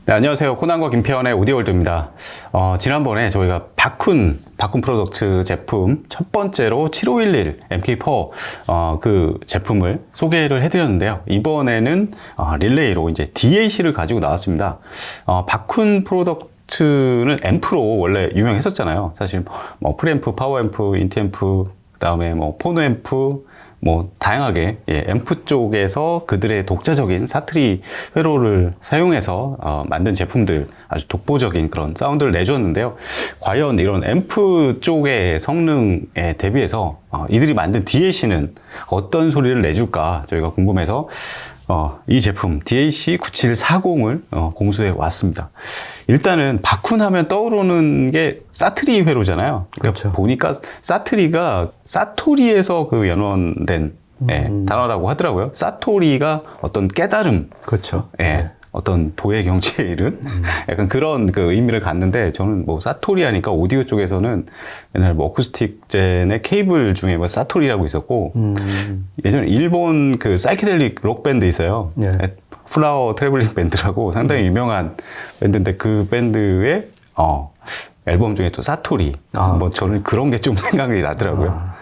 네, 안녕하세요. 코난과 김태현의 오디오월드입니다. 지난번에 저희가 바쿤 프로덕트 제품 첫 번째로 7511 MK4 그 제품을 소개를 해드렸는데요. 이번에는 릴레이로 이제 DAC를 가지고 나왔습니다. 바쿤 프로덕트는 앰프로 원래 유명했었잖아요. 사실 뭐 프리앰프, 파워앰프, 인티앰프, 그다음에 뭐 포노앰프, 뭐 다양하게 앰프 쪽에서 그들의 독자적인 사투리 회로를 사용해서 만든 제품들, 아주 독보적인 그런 사운드를 내줬는데요. 과연 이런 앰프 쪽의 성능에 대비해서 이들이 만든 DAC는 어떤 소리를 내줄까 저희가 궁금해서 이 제품 DAC9740을 공수해 왔습니다. 일단은 바쿤 하면 떠오르는 게 사투리 회로잖아요. 그렇죠. 보니까 사투리가 사토리에서 그 연원된 단어라고 하더라고요. 사토리가 어떤 깨달음, 그렇죠. 어떤 도의 경지에 이른 약간 그런 그 의미를 갖는데, 저는 뭐 사토리 하니까 오디오 쪽에서는 옛날 뭐 어쿠스틱 젠의 케이블 중에 뭐 사토리라고 있었고, 예전에 일본 그 사이키델릭 록 밴드 있어요. 플라워 트래블링 밴드라고 상당히 유명한 밴드인데, 그 밴드의 앨범 중에 또 사토리, 뭐 저는 그런 게 좀 생각이 나더라고요.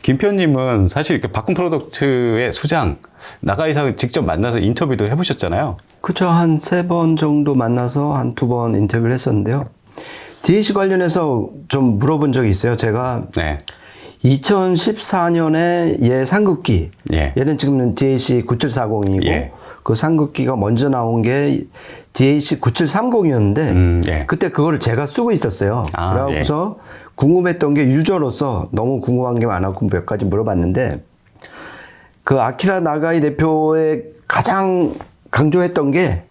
김표님은 사실 이렇게 바쿤 프로덕트의 수장 나가이상 직접 만나서 인터뷰도 해보셨잖아요. 그렇죠. 한 3번 정도 만나서 한 2번 인터뷰를 했었는데요. DAC 관련해서 좀 물어본 적이 있어요. 제가 2014년에 얘 상급기, 얘는 지금은 DAC 9740이고 그 상급기가 먼저 나온 게 DAC 9730이었는데 그때 그거를 제가 쓰고 있었어요. 그래서 궁금했던 게, 유저로서 너무 궁금한 게 많았고 몇 가지 물어봤는데, 그 아키라 나가이 대표의 가장 강조했던 게,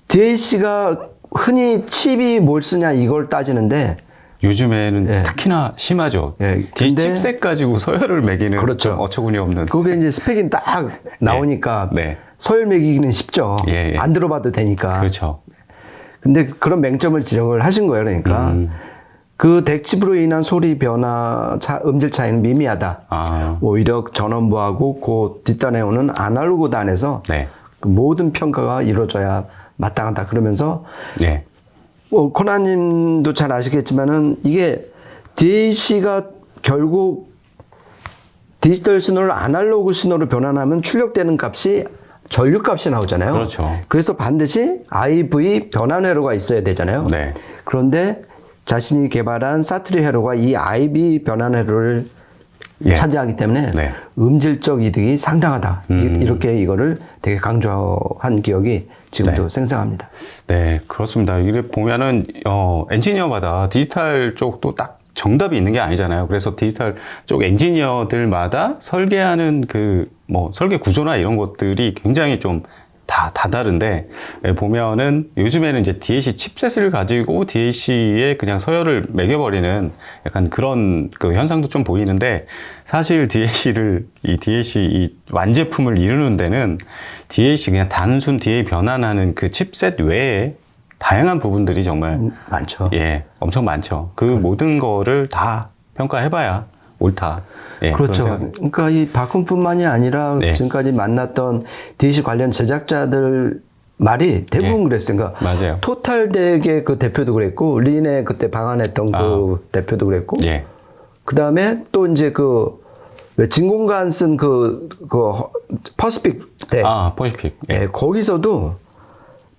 DAC가 흔히 칩이 뭘 쓰냐 이걸 따지는데, 요즘에는 특히나 심하죠. D 칩셋 가지고 서열을 매기는, 그렇죠. 어처구니 없는. 그게 이제 스펙이 딱 나오니까 서열 매기기는 쉽죠. 안 들어봐도 되니까. 그렇죠. 근데 그런 맹점을 지적을 하신 거예요. 그러니까 그 덱칩으로 인한 소리 변화, 음질 차이는 미미하다. 오히려 전원부하고 그 뒷단에 오는 아날로그 단에서 그 모든 평가가 이루어져야 마땅하다. 그러면서 코나님도 잘 아시겠지만은, 이게 DAC가 결국 디지털 신호를 아날로그 신호로 변환하면 출력되는 값이 전류값이 나오잖아요. 그렇죠. 그래서 반드시 IV 변환 회로가 있어야 되잖아요. 그런데 자신이 개발한 사투리 회로가 이 IV 변환 회로를 차지하기 때문에 음질적 이득이 상당하다. 이렇게 이거를 되게 강조한 기억이 지금도 생생합니다. 네, 그렇습니다. 이게 보면은 엔지니어마다 디지털 쪽도 딱 정답이 있는 게 아니잖아요. 그래서 디지털 쪽 엔지니어들마다 설계하는 그 뭐 설계 구조나 이런 것들이 굉장히 좀 다 다른데, 보면은 요즘에는 이제 DAC 칩셋을 가지고 DAC에 그냥 서열을 매겨버리는 약간 그런 그 현상도 좀 보이는데, 사실 DAC 이 완제품을 이루는 데는 DAC 그냥 단순 DA 변환하는 그 칩셋 외에 다양한 부분들이 정말 많죠. 엄청 많죠. 그 모든 거를 다 평가해봐야 옳다. 그렇죠. 그러니까 이 바쿤뿐만이 아니라 지금까지 만났던 DAC 관련 제작자들 말이 대부분 그랬어요. 그러니까 맞아요. 토탈덱의 그 대표도 그랬고, 린의 그때 방한했던 그 대표도 그랬고, 그 다음에 또 이제 왜 진공관 쓴 퍼시픽 덱. 퍼시픽. 거기서도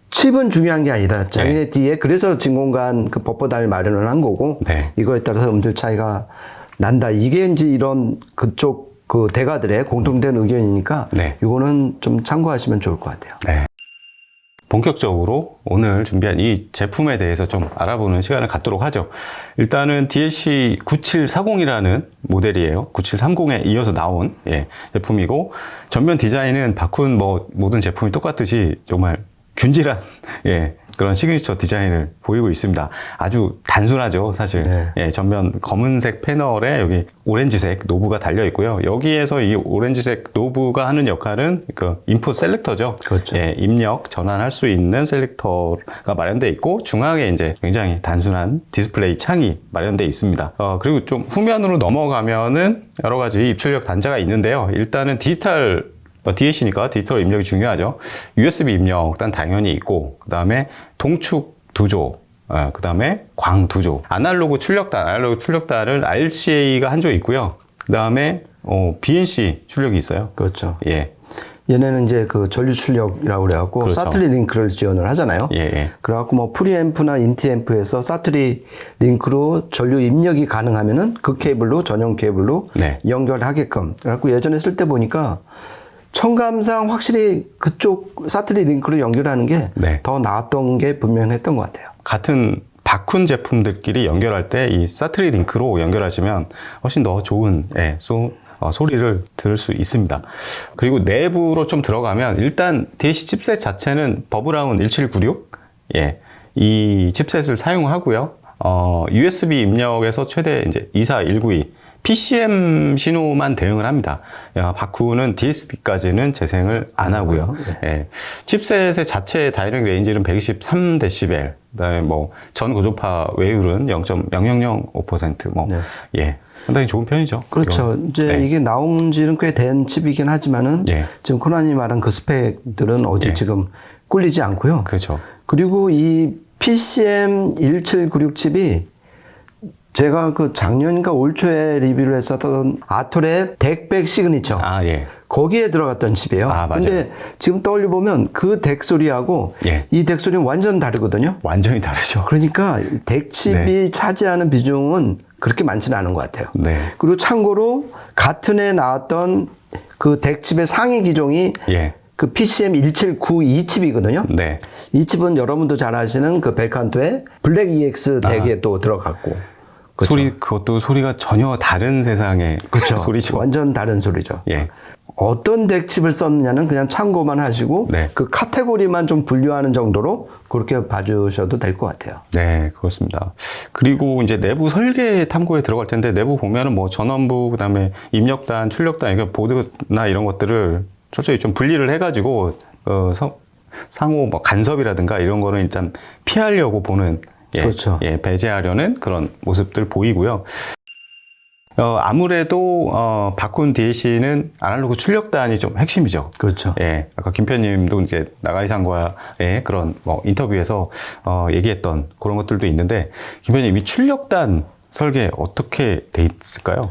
칩은 중요한 게 아니다. 자기네 뒤에 그래서 진공관 그 버퍼단을 마련을 한 거고, 이거에 따라서 음질 차이가 난다. 이게 이제 이런 그쪽 그 대가들의 공통된 의견이니까 이거는 좀 참고하시면 좋을 것 같아요. 본격적으로 오늘 준비한 이 제품에 대해서 좀 알아보는 시간을 갖도록 하죠. 일단은 DAC 9740이라는 모델이에요. 9730에 이어서 나온 제품이고, 전면 디자인은 바쿤 모든 제품이 똑같듯이 정말 균질한 그런 시그니처 디자인을 보이고 있습니다. 아주 단순하죠, 사실. 전면 검은색 패널에 여기 오렌지색 노브가 달려 있고요. 여기에서 이 오렌지색 노브가 하는 역할은 그 인풋 셀렉터죠. 그렇죠. 입력, 전환할 수 있는 셀렉터가 마련되어 있고, 중앙에 이제 굉장히 단순한 디스플레이 창이 마련되어 있습니다. 그리고 좀 후면으로 넘어가면은 여러 가지 입출력 단자가 있는데요. 일단은 디지털 DAC니까 디지털 입력이 중요하죠. USB 입력 일단 당연히 있고, 그 다음에 동축 두조, 그 다음에 광 두조, 아날로그 출력단을 RCA가 한 조 있고요. 그 다음에 BNC 출력이 있어요. 그렇죠. 예. 얘네는 이제 그 전류 출력이라고 그래갖고 그렇죠. 사투리 링크를 지원을 하잖아요. 예. 그래갖고 뭐 프리앰프나 인티앰프에서 사투리 링크로 전류 입력이 가능하면은 그 케이블로 전용 케이블로 네. 연결하게끔. 그래갖고 예전에 쓸 때 보니까 청감상 확실히 그쪽 사투리 링크로 연결하는 게 더 네. 나았던 게 분명했던 것 같아요. 같은 바쿤 제품들끼리 연결할 때 이 사투리 링크로 연결하시면 훨씬 더 좋은 소리를 들을 수 있습니다. 그리고 내부로 좀 들어가면 일단 DAC 칩셋 자체는 버브라운 1796 이 칩셋을 사용하고요. USB 입력에서 최대 이제 24192 PCM 신호만 대응을 합니다. 바쿠는 DSD까지는 재생을 안 하고요. 칩셋의 자체 다이렉 레인지는 123dB, 그다음에 뭐 전 고조파 외율은 0.0005%. 상당히 좋은 편이죠. 그렇죠. 이건. 이제 이게 나온 지는 꽤 된 칩이긴 하지만은 지금 코난이 말한 그 스펙들은 어디 지금 꿀리지 않고요. 그렇죠. 그리고 이 PCM 1796 칩이 제가 그 작년인가 올 초에 리뷰를 했었던 아톨의 덱백 시그니처. 거기에 들어갔던 칩이에요. 근데 지금 떠올려 보면 그 덱 소리하고 이 덱 소리는 완전 다르거든요. 완전히 다르죠. 그러니까 덱 칩이 차지하는 비중은 그렇게 많지는 않은 것 같아요. 그리고 참고로 같은 해 나왔던 그 덱 칩의 상위 기종이 그 PCM 1792 칩이거든요. 이 칩은 여러분도 잘 아시는 그 벨칸토의 블랙 EX 덱에 또 들어갔고. 그렇죠. 그것도 소리가 전혀 다른 세상의 소리죠. 완전 다른 소리죠. 어떤 덱칩을 썼느냐는 그냥 참고만 하시고 그 카테고리만 좀 분류하는 정도로 그렇게 봐주셔도 될 것 같아요. 네, 그렇습니다. 그리고 이제 내부 설계 탐구에 들어갈 텐데 내부 보면은 뭐 전원부, 그다음에 입력단, 출력단, 그러니까 보드나 이런 것들을 철저히 좀 분리를 해가지고 상호 뭐 간섭이라든가 이런 거는 일단 피하려고 보는. 그렇죠. 배제하려는 그런 모습들 보이고요. 아무래도 바쿤 DAC는 아날로그 출력단이 좀 핵심이죠. 그렇죠. 아까 김편님도 이제 나가이상과의 그런 뭐 인터뷰에서 얘기했던 그런 것들도 있는데, 김편님 이 출력단 설계 어떻게 돼 있을까요?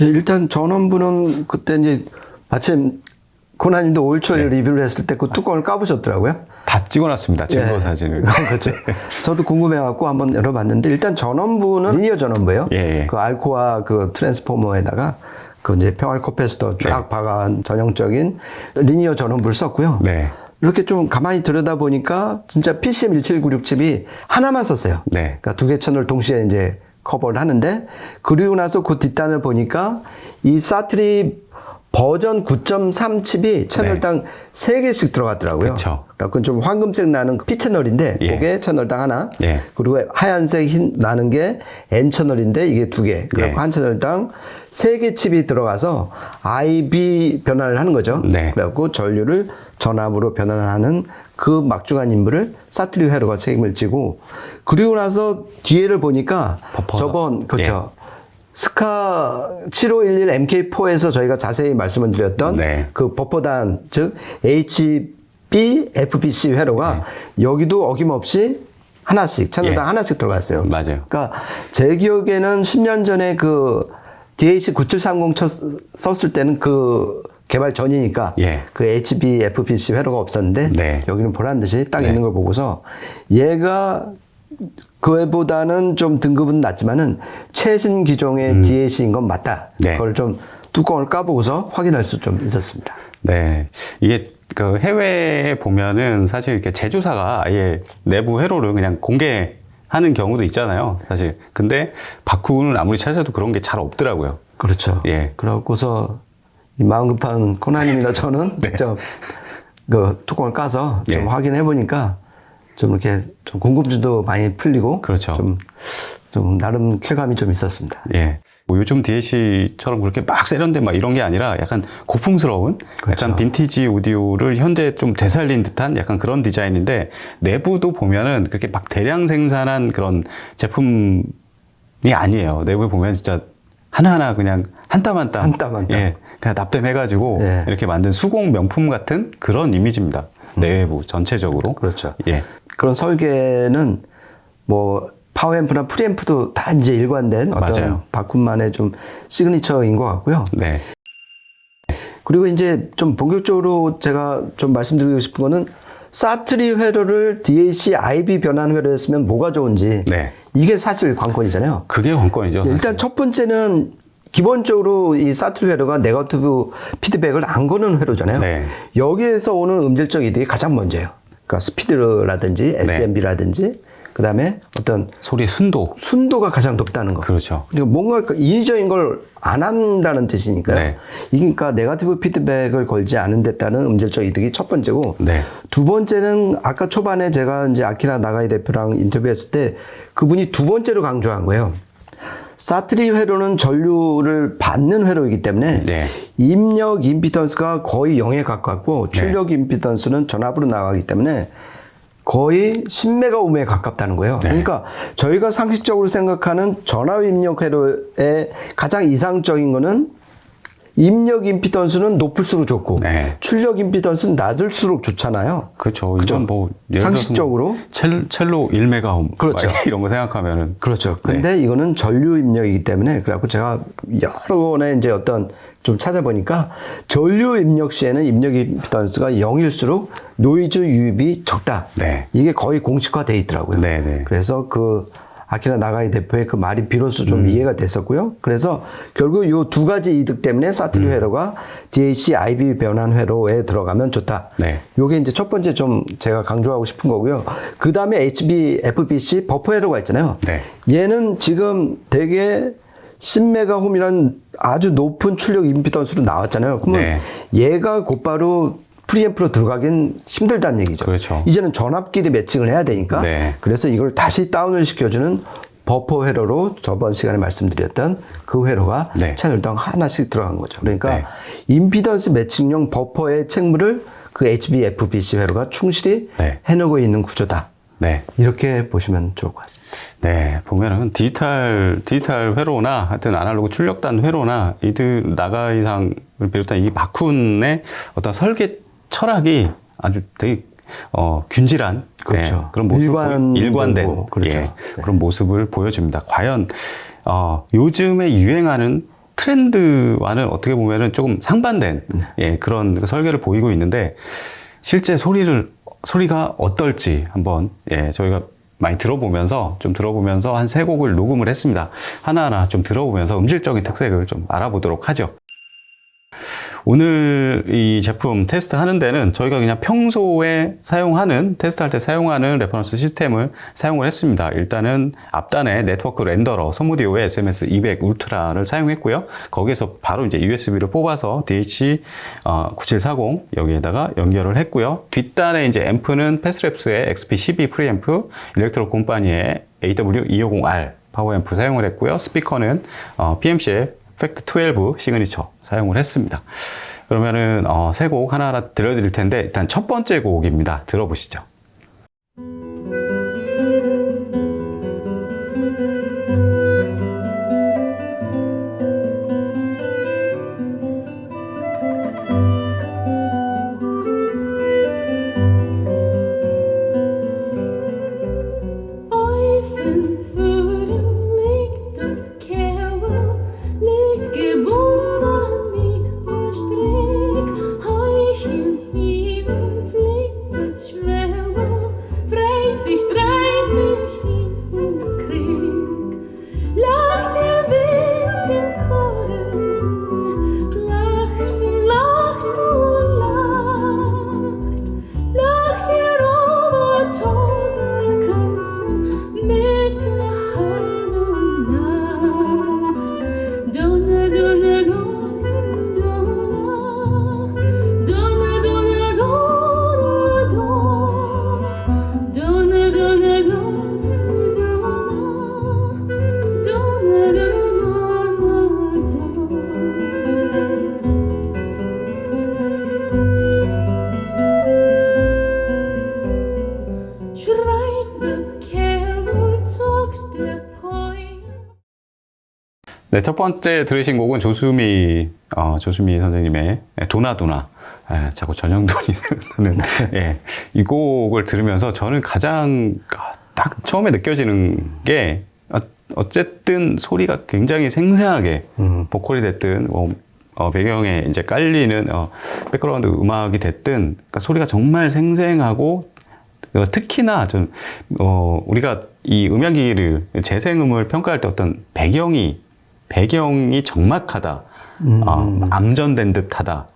일단 전원부는 그때 이제 마침 코나님도 올 초에 리뷰를 했을 때 그 뚜껑을 까보셨더라고요. 다 찍어놨습니다. 증거 사진을. 그렇죠. 저도 궁금해갖고 한번 열어봤는데 일단 전원부는 리니어 전원부예요. 그 알코아 그 트랜스포머에다가 그 이제 평활 코패스터 쫙 박아한 전형적인 리니어 전원부를 썼고요. 이렇게 좀 가만히 들여다보니까 진짜 PCM 1796 칩이 하나만 썼어요. 그러니까 두 개 채널 동시에 이제 커버를 하는데, 그리고 나서 그 뒷단을 보니까 이 사트리 버전 9.3 칩이 채널당 3개씩 들어갔더라고요. 그래서 좀 황금색 나는 P 채널인데 그게 채널당 하나. 그리고 하얀색 흰 나는 게 N 채널인데 이게 2개. 그래서 한 채널당 3개 칩이 들어가서 IB 변환을 하는 거죠. 그래갖고 전류를 전압으로 변환하는 그 막중한 임무를 사트리 회로가 책임을 지고, 그리고 나서 뒤에를 보니까 저번 스카 7511 MK4에서 저희가 자세히 말씀을 드렸던 그 버퍼단, 즉 HB FBC 회로가 여기도 어김없이 하나씩 채널당 하나씩 들어갔어요. 그러니까 제 기억에는 10년 전에 그 DAC 9730 썼을 때는 그 개발 전이니까 그 HB FBC 회로가 없었는데 여기는 보란 듯이 딱 있는 걸 보고서 얘가 그보다는 좀 등급은 낮지만은 최신 기종의 DAC인 건 맞다. 그걸 좀 뚜껑을 까보고서 확인할 수 좀 있었습니다. 이게 그 해외에 보면은 사실 이렇게 제조사가 아예 내부 회로를 그냥 공개하는 경우도 있잖아요. 사실. 근데 바쿠는 아무리 찾아도 그런 게 잘 없더라고요. 그렇죠. 그러고서 이 마음 급한 코나님이나 저는 직접 그 뚜껑을 까서 좀 확인해 보니까 좀 이렇게 좀 궁금증도 많이 풀리고 좀 나름 쾌감이 좀 있었습니다. 뭐 요즘 DAC처럼 그렇게 막 세련된 막 이런 게 아니라 약간 고풍스러운 약간 빈티지 오디오를 현재 좀 되살린 듯한 약간 그런 디자인인데, 내부도 보면은 그렇게 막 대량 생산한 그런 제품이 아니에요. 내부에 보면 진짜 하나하나 그냥 한 땀 한 땀. 한 땀 한 땀. 예. 그냥 납땜해가지고 예. 이렇게 만든 수공 명품 같은 그런 이미지입니다. 내부 전체적으로. 그렇죠. 예. 그런 설계는 뭐 파워앰프나 프리앰프도 다 이제 일관된 어떤 맞아요. 바쿤만의 좀 시그니처인 것 같고요. 네. 그리고 이제 좀 본격적으로 제가 좀 말씀드리고 싶은 거는 사트리 회로를 DAC IB 변환 회로에 쓰면 뭐가 좋은지 네. 이게 사실 관건이잖아요. 그게 관건이죠. 일단 사실. 첫 번째는 기본적으로 이 사트리 회로가 네거티브 피드백을 안 거는 회로잖아요. 네. 여기에서 오는 음질적 이득이 가장 먼저예요. 그러니까 스피드라든지 SMB라든지 그다음에 어떤 소리의 순도가 가장 높다는 거. 그렇죠. 그러니까 뭔가 인위적인 걸 안 한다는 뜻이니까요. 네. 이게 그러니까 네거티브 피드백을 걸지 않은 데 따른 음질적 이득이 첫 번째고, 네. 두 번째는 아까 초반에 제가 이제 아키라 나가이 대표랑 인터뷰했을 때 그분이 두 번째로 강조한 거예요. 사트리 회로는 전류를 받는 회로이기 때문에 네. 입력 임피던스가 거의 0에 가깝고 출력 임피던스는 전압으로 나가기 때문에 거의 10메가옴에 가깝다는 거예요. 네. 그러니까 저희가 상식적으로 생각하는 전압 입력 회로의 가장 이상적인 거는 입력 임피던스는 높을수록 좋고 네. 출력 임피던스는 낮을수록 좋잖아요. 그렇죠. 이건 뭐 예를 상식적으로 첼로 1메가옴 그렇죠. 이런 거 생각하면은 그렇죠. 근데 이거는 전류 입력이기 때문에 그래갖고 제가 여러 번에 이제 어떤 좀 찾아보니까 전류 입력 시에는 입력 임피던스가 0일수록 노이즈 유입이 적다. 네. 이게 거의 공식화돼 있더라고요. 네, 네. 그래서 그 아키라 나가이 대표의 그 말이 비로소 좀 이해가 됐었고요. 그래서 결국 요 두 가지 이득 때문에 사트리 회로가 DAC IB 변환 회로에 들어가면 좋다. 네. 요게 이제 첫 번째 좀 제가 강조하고 싶은 거고요. 그 다음에 HB, FBC 버퍼 회로가 있잖아요. 네. 얘는 지금 되게 10메가홈이라는 아주 높은 출력 임피던스로 나왔잖아요. 그러면 네. 얘가 곧바로 프리앰프로 들어가긴 힘들다는 얘기죠. 그렇죠. 이제는 전압끼리 매칭을 해야 되니까. 네. 그래서 이걸 다시 다운을 시켜주는 버퍼 회로로 저번 시간에 말씀드렸던 그 회로가 네. 채널당 하나씩 들어간 거죠. 그러니까 네. 임피던스 매칭용 버퍼의 책무를 그 HB-FBC 회로가 충실히 네. 해내고 있는 구조다. 네. 이렇게 보시면 좋을 것 같습니다. 네, 보면은 디지털 회로나 하여튼 아날로그 출력단 회로나 이들 나가이상을 비롯한 이 마쿤의 어떤 설계 철학이 아주 되게 균질한 그렇죠. 네, 그런 모습 일관된 그렇죠. 예, 그런 모습을 보여줍니다. 과연 요즘에 유행하는 트렌드와는 어떻게 보면은 조금 상반된 예, 그런 설계를 보이고 있는데 실제 소리가 어떨지 한번 예, 저희가 많이 들어보면서 한 세 곡을 녹음을 했습니다. 하나하나 좀 들어보면서 음질적인 특색을 좀 알아보도록 하죠. 오늘 이 제품 테스트 하는 데는 저희가 그냥 평소에 테스트할 때 사용하는 레퍼런스 시스템을 사용을 했습니다. 일단은 앞단에 네트워크 렌더러 소모디오의 SMS200 울트라를 사용했고요. 거기에서 바로 이제 USB를 뽑아서 DH9740 여기에다가 연결을 했고요. 뒷단에 이제 앰프는 패스랩스의 XP12 프리앰프, 일렉트로 콤파니의 AW250R 파워앰프 사용을 했고요. 스피커는 PMC의 팩트 12 시그니처 사용을 했습니다. 그러면은 세 곡 하나하나 들려드릴 텐데 일단 첫 번째 곡입니다. 들어보시죠. Schwer 네, 첫 번째 들으신 곡은 조수미 선생님의 도나도나. 자꾸 전형돈이 생각나는. 예, 이 곡을 들으면서 저는 가장 딱 처음에 느껴지는 게 어쨌든 소리가 굉장히 생생하게 보컬이 됐든 배경에 이제 깔리는 백그라운드 음악이 됐든 그러니까 소리가 정말 생생하고 특히나 좀 우리가 이 음향기기를 재생음을 평가할 때 어떤 배경이 적막하다, 암전된 듯하다.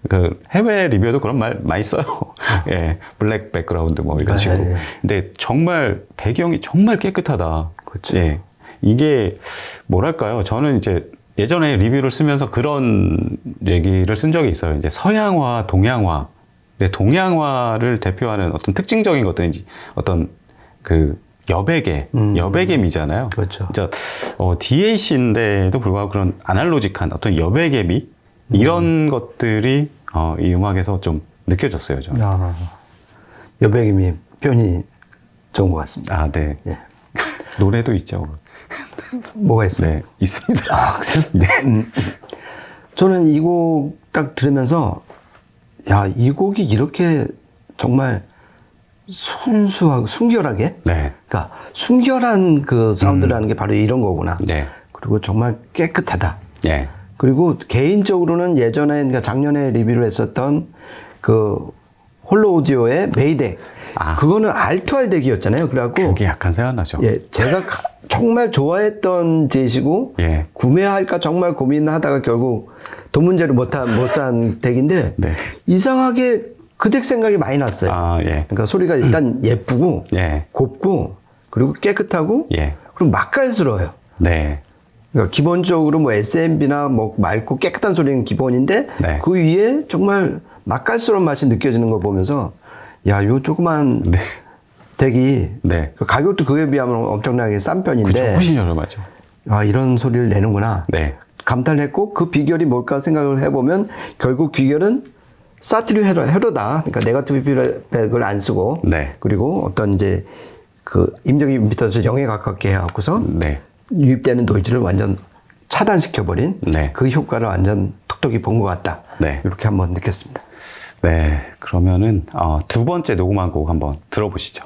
그 해외 리뷰에도 그런 말 많이 써요. 예, 블랙 백그라운드 뭐 이런 식으로. 예. 근데 정말 배경이 정말 깨끗하다. 그렇죠. 예, 이게 뭐랄까요? 저는 이제 예전에 리뷰를 쓰면서 그런 얘기를 쓴 적이 있어요. 이제 서양화, 동양화. 근데 동양화를 대표하는 어떤 특징적인 것들인지 어떤 그 여백음이잖아요. 그렇죠. 진짜 DAC인데도 불구하고 그런 아날로직한 어떤 여백음이 이런 것들이 이 음악에서 좀 느껴졌어요, 저는. 여백음이 표현이 좋은 것 같습니다. 아, 네. 예. 노래도 있죠. 뭐가 있어요? 네, 있습니다. 아, 그래요? 네. 저는 이 곡 딱 들으면서 야, 이 곡이 이렇게 정말 순수하고 순결하게, 네. 그러니까 순결한 그 사운드라는 게 바로 이런 거구나. 네. 그리고 정말 깨끗하다. 네. 그리고 개인적으로는 예전에, 그러니까 작년에 리뷰를 했었던 그 홀로 오디오의 메이덱. 그거는 R2R 덱이었잖아요. 그래갖고. 그게 약간 생각나죠. 예, 제가 정말 좋아했던 제시고, 예. 구매할까 정말 고민하다가 결국 돈 문제로 못 산 덱인데, 네. 이상하게 그 덱 생각이 많이 났어요. 아, 예. 그러니까 소리가 일단 예쁘고, 예. 곱고, 그리고 깨끗하고, 예. 그리고 맛깔스러워요. 네. 그러니까 기본적으로 뭐 SMB나 뭐 맑고 깨끗한 소리는 기본인데 네. 그 위에 정말 맛깔스러운 맛이 느껴지는 걸 보면서 야, 요 조그만 네. 덱이 네. 그 가격도 그에 비하면 엄청나게 싼 그쵸, 편인데 훨씬 저렴하죠. 아, 이런 소리를 내는구나. 네. 감탄했고 그 비결이 뭘까 생각을 해보면 결국 비결은 사티류 헤로다. 그러니까 네거티브 피드백을 안 쓰고 네. 그리고 어떤 이제 그 임적인 미터에서 0에 가깝게 해갖고서 네. 유입되는 노이즈를 완전 차단시켜버린 네. 그 효과를 완전 톡톡히 본 것 같다. 네. 이렇게 한번 느꼈습니다. 네. 그러면은 두 번째 녹음한 곡 한번 들어보시죠.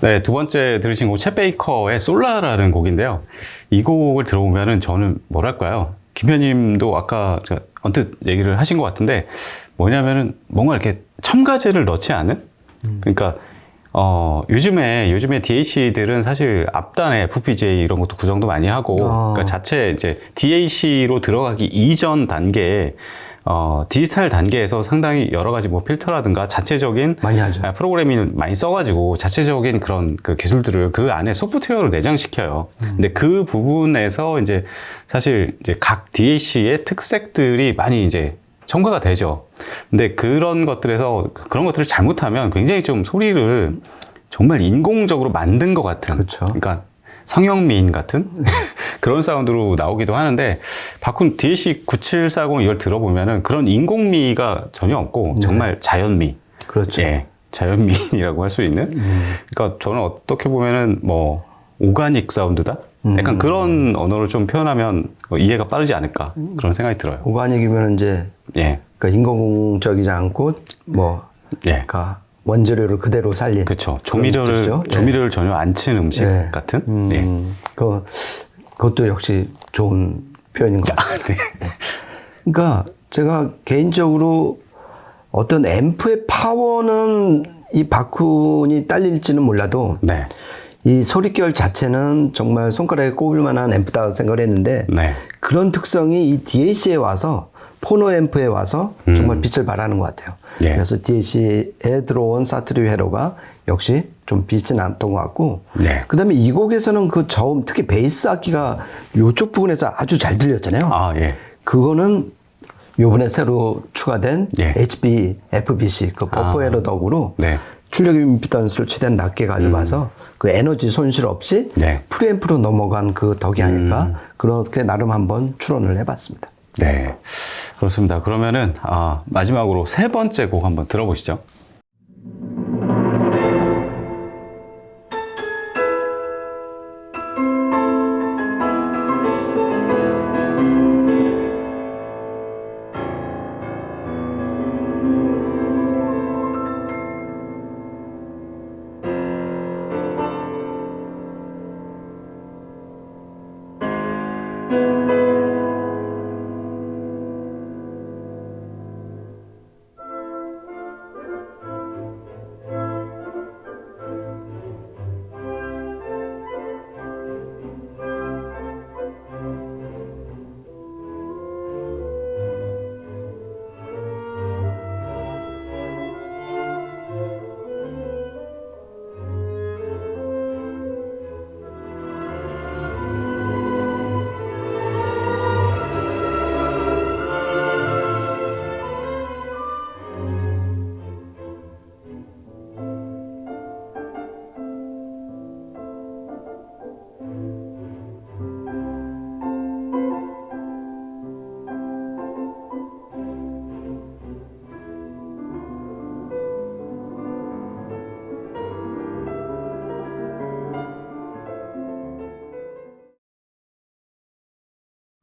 네, 두 번째 들으신 곡 챗 베이커의 솔라라는 곡인데요. 이 곡을 들어보면은 저는 뭐랄까요? 김현님도 아까 언뜻 얘기를 하신 것 같은데 뭐냐면은 뭔가 이렇게 첨가제를 넣지 않은? 그러니까 요즘에 DAC들은 사실 앞단에 FPGA 이런 것도 구성도 많이 하고 그러니까 자체 이제 DAC로 들어가기 이전 단계에 디지털 단계에서 상당히 여러 가지 뭐 필터라든가 자체적인 많이 하죠. 프로그래밍을 많이 써가지고 자체적인 그런 그 기술들을 그 안에 소프트웨어로 내장시켜요. 근데 그 부분에서 이제 사실 이제 각 DAC의 특색들이 많이 이제 첨가가 되죠. 근데 그런 것들에서 그런 것들을 잘못하면 굉장히 좀 소리를 정말 인공적으로 만든 것 같은. 그렇죠. 그러니까 성형미인 같은 그런 사운드로 나오기도 하는데 바쿤 DAC 9740 이걸 들어보면은 그런 인공미가 전혀 없고 정말 자연미. 그렇죠. 예. 자연미인이라고 할 수 있는. 그러니까 저는 어떻게 보면은 뭐 오가닉 사운드다. 약간 그런 언어를 좀 표현하면 이해가 빠르지 않을까 그런 생각이 들어요. 오가닉이면 이제 예. 그러니까 인공적이지 않고 뭐 예. 그러니까 원재료를 그대로 살린. 그렇죠. 조미료를 전혀 안 친 음식 예. 같은. 예. 그것도 역시 좋은 표현인 것 같아요. 네. 그러니까 제가 개인적으로 어떤 앰프의 파워는 이 바쿤이 딸릴지는 몰라도 네. 이 소리결 자체는 정말 손가락에 꼽을 만한 앰프다 생각을 했는데 네. 그런 특성이 이 DAC에 와서 포노 앰프에 와서 정말 빛을 발하는 것 같아요. 예. 그래서 DAC에 들어온 사투리 회로가 역시 좀 빛이 났던 것 같고 네. 그다음에 이 곡에서는 그 저음 특히 베이스 악기가 요쪽 부분에서 아주 잘 들렸잖아요. 아, 예. 그거는 요번에 새로 추가된 예. HB, FBC 그 버퍼 에러 덕으로 네. 출력 임피던스를 최대한 낮게 가져가서 그 에너지 손실 없이 네. 프리앰프로 넘어간 그 덕이 아닐까 그렇게 나름 한번 추론을 해봤습니다. 네. 그렇습니다. 그러면은 마지막으로 세 번째 곡 한번 들어보시죠.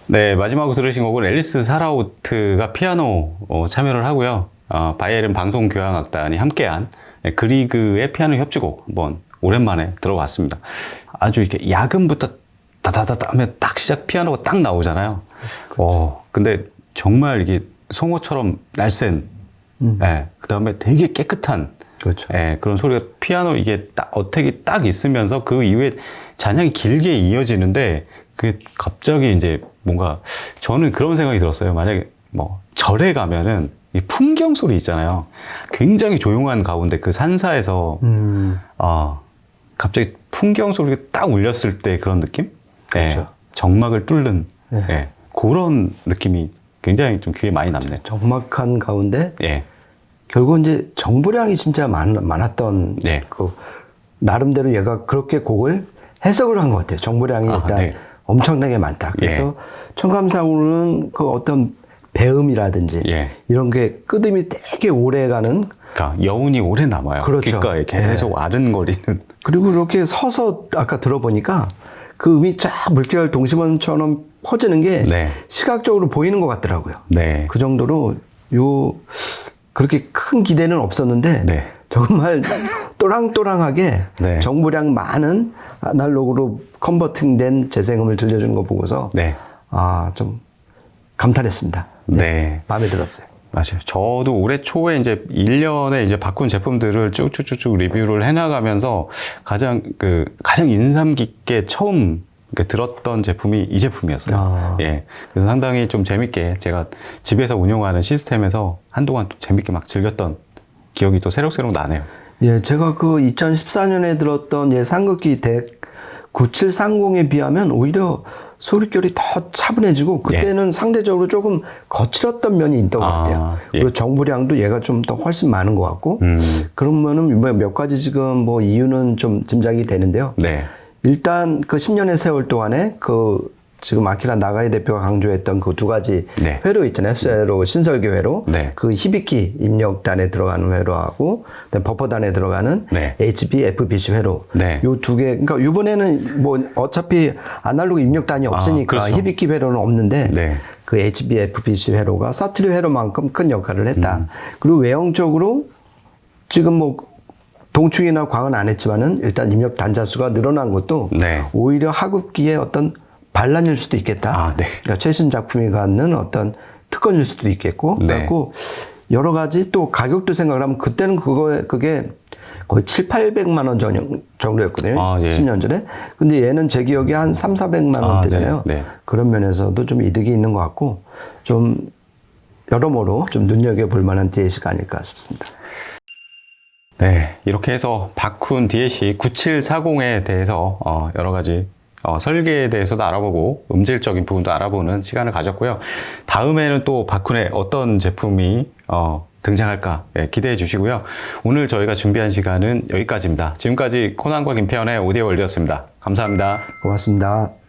네, 마지막으로 들으신 곡은 앨리스 사라우트가 피아노 참여를 하고요. 바이에른 방송교향악단이 함께한 그리그의 피아노 협주곡 한번 오랜만에 들어봤습니다. 아주 이렇게 야금부터 다다다다 하면 딱 시작 피아노가 딱 나오잖아요. 근데 정말 이게 송어처럼 날쌘, 그 다음에 되게 깨끗한 그렇죠. 그런 소리가 피아노 이게 딱 어택이 딱 있으면서 그 이후에 잔향이 길게 이어지는데 그게 갑자기 이제 뭔가 저는 그런 생각이 들었어요. 만약에 뭐 절에 가면은 이 풍경 소리 있잖아요. 굉장히 조용한 가운데 그 산사에서 갑자기 풍경 소리가 딱 울렸을 때 그런 느낌? 그렇죠. 정막을 뚫는 그런 느낌이 굉장히 좀 귀에 많이 남네요. 적막한 가운데 결국 이제 정보량이 진짜 많았던 그 나름대로 얘가 그렇게 곡을 해석을 한 것 같아요. 정보량이 일단 엄청나게 많다. 그래서 청감상으로는 그 어떤 배음이라든지 이런 게 끄듬이 되게 오래 가는. 그러니까 여운이 오래 남아요. 그렇죠. 귓가에 계속 아른거리는. 그리고 이렇게 서서 아까 들어보니까 그 음이 쫙 물결 동심원처럼 퍼지는 게 시각적으로 보이는 것 같더라고요. 그 정도로 그렇게 큰 기대는 없었는데 정말 또랑또랑하게 정보량 많은 아날로그로 컨버팅된 재생음을 들려주는 거 보고서 좀 감탄했습니다. 마음에 들었어요. 맞아요. 저도 올해 초에 이제 1년에 이제 바꾼 제품들을 쭉쭉쭉쭉 리뷰를 해나가면서 가장 인상 깊게 처음 들었던 제품이 이 제품이었어요. 그래서 상당히 좀 재밌게 제가 집에서 운영하는 시스템에서 한동안 또 재밌게 막 즐겼던 기억이 또 새록새록 나네요. 제가 그 2014년에 들었던 상극기 덱 9730에 비하면 오히려 소리결이 더 차분해지고 그때는 상대적으로 조금 거칠었던 면이 있던 것 같아요. 그리고 정보량도 얘가 좀 더 훨씬 많은 것 같고 그러면은 몇 가지 지금 뭐 이유는 좀 짐작이 되는데요. 일단 그 10년의 세월 동안에 그 지금 아키라 나가이 대표가 강조했던 그 두 가지 네. 회로 있잖아요. 회로, 신설계 회로. 네. 그 히비키 입력단에 들어가는 회로하고 그다음에 버퍼단에 들어가는 네. HB, FBC 회로. 네. 요 두 개. 그러니까 이번에는 뭐 어차피 아날로그 입력단이 없으니까 그렇죠. 히비키 회로는 없는데 네. 그 HB, FBC 회로가 사투리 회로만큼 큰 역할을 했다. 그리고 외형적으로 지금 뭐 동충이나 광은 안 했지만은 일단 입력 단자 수가 늘어난 것도 네. 오히려 하급기의 어떤 반란일 수도 있겠다. 아, 네. 그러니까 최신 작품이 갖는 어떤 특권일 수도 있겠고, 네. 그리고 여러 가지 또 가격도 생각을 하면 그때는 그게 거의 700~800만 원 정도였거든요. 아, 예. 10년 전에. 근데 얘는 제 기억에 한 300~400만 원대잖아요. 네. 네. 그런 면에서도 좀 이득이 있는 것 같고, 좀 여러모로 좀 눈여겨볼 만한 DLC가 아닐까 싶습니다. 네, 이렇게 해서 바쿤 DLC 9740에 대해서 여러 가지 설계에 대해서도 알아보고 음질적인 부분도 알아보는 시간을 가졌고요. 다음에는 또 바쿤의 어떤 제품이 등장할까 기대해 주시고요. 오늘 저희가 준비한 시간은 여기까지입니다. 지금까지 코난과 김태현의 오디오 월드였습니다. 감사합니다. 고맙습니다.